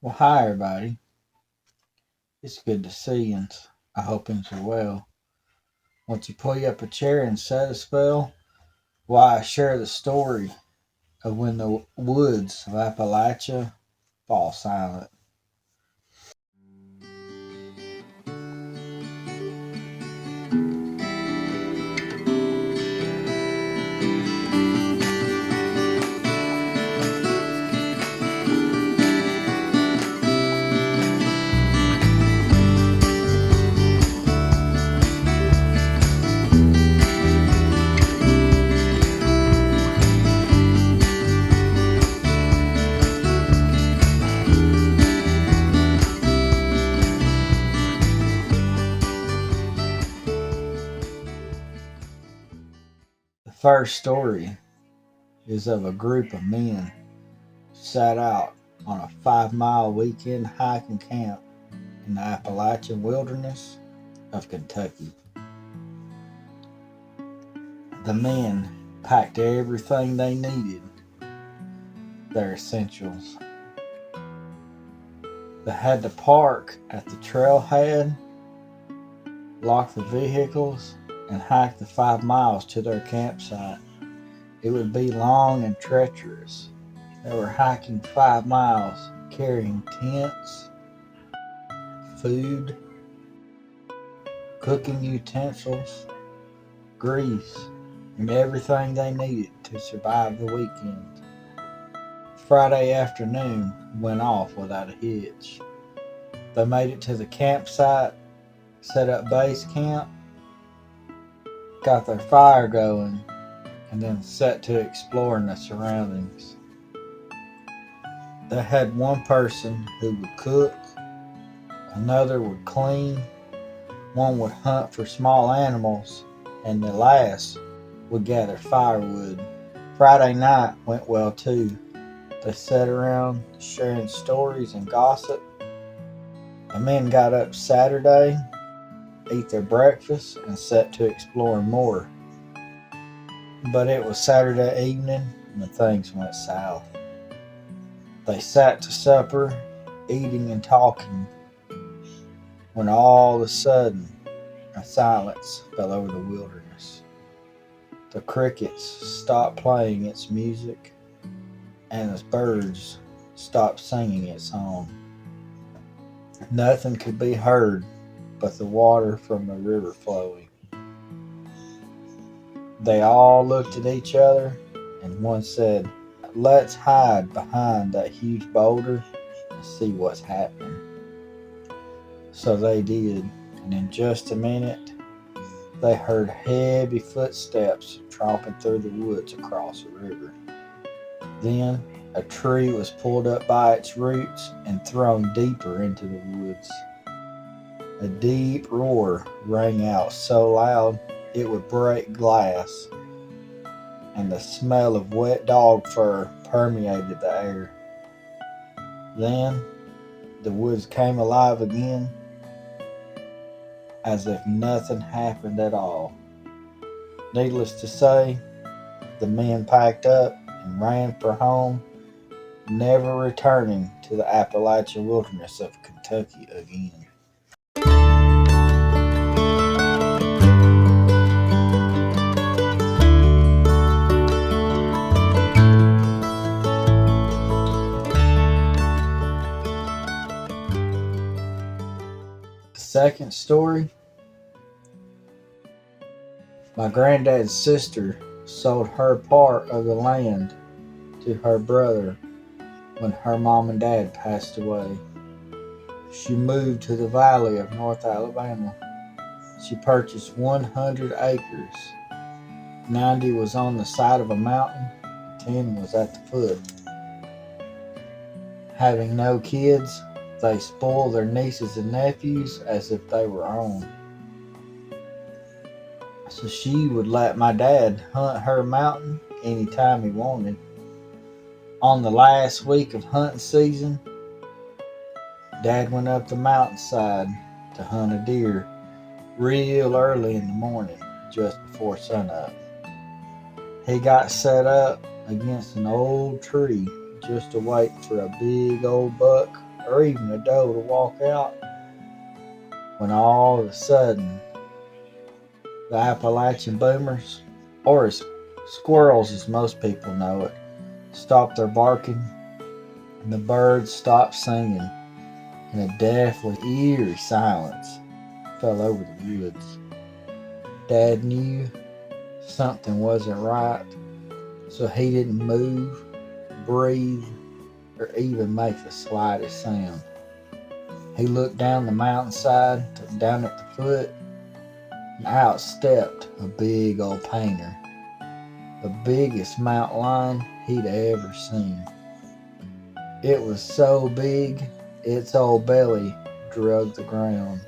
Well, hi everybody. It's good to see you, and I hope things are well. Once you pull you up a chair and set a spell, why I share the story of when the woods of Appalachia fall silent. The first story is of a group of men set out on a 5 mile weekend hiking camp in the Appalachian wilderness of Kentucky. The men packed everything they needed, their essentials. They had to park at the trailhead, lock the vehicles, and hike the 5 miles to their campsite. It would be long and treacherous. They were hiking 5 miles, carrying tents, food, cooking utensils, grease, and everything they needed to survive the weekend. Friday afternoon went off without a hitch. They made it to the campsite, set up base camp, got their fire going, and then set to exploring the surroundings. They had one person who would cook, another would clean, one would hunt for small animals, and the last would gather firewood. Friday night went well too. They sat around sharing stories and gossip. The men got up Saturday, ate their breakfast, and set to exploring more. But it was Saturday evening and things went south. They sat to supper, eating and talking, when all of a sudden a silence fell over the wilderness. The crickets stopped playing its music, and the birds stopped singing its song. Nothing could be heard but the water from the river flowing. They all looked at each other, and one said, "Let's hide behind that huge boulder and see what's happening." So they did, and in just a minute, they heard heavy footsteps tromping through the woods across the river. Then a tree was pulled up by its roots and thrown deeper into the woods. A deep roar rang out so loud it would break glass, and the smell of wet dog fur permeated the air. Then the woods came alive again, as if nothing happened at all. Needless to say, the men packed up and ran for home, never returning to the Appalachian wilderness of Kentucky again. The second story, my granddad's sister sold her part of the land to her brother when her mom and dad passed away. She moved to the valley of North Alabama. She purchased 100 acres. 90 was on the side of a mountain, 10 was at the foot. Having no kids, they spoiled their nieces and nephews as if they were own. So she would let my dad hunt her mountain anytime he wanted. On the last week of hunting season, Dad went up the mountainside to hunt a deer real early in the morning, just before sunup. He got set up against an old tree just to wait for a big old buck or even a doe to walk out, when all of a sudden the Appalachian boomers, or as squirrels as most people know it, stopped their barking and the birds stopped singing, and a deathly eerie silence fell over the woods. Dad knew something wasn't right, so he didn't move, breathe, or even make the slightest sound. He looked down the mountainside, down at the foot, and out stepped a big old painter, the biggest mountain lion he'd ever seen. It was so big, its old belly drug the ground.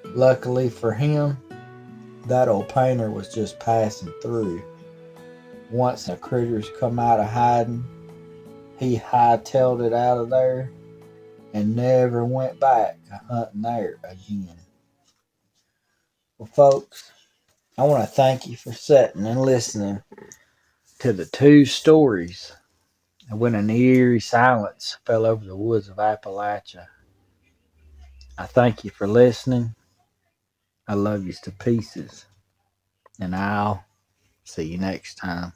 Luckily for him, that old painter was just passing through. Once the critters come out of hiding, he hightailed it out of there and never went back hunting there again. Well, folks, I want to thank you for sitting and listening to the two stories of when an eerie silence fell over the woods of Appalachia. I thank you for listening. I love you to pieces, and I'll see you next time.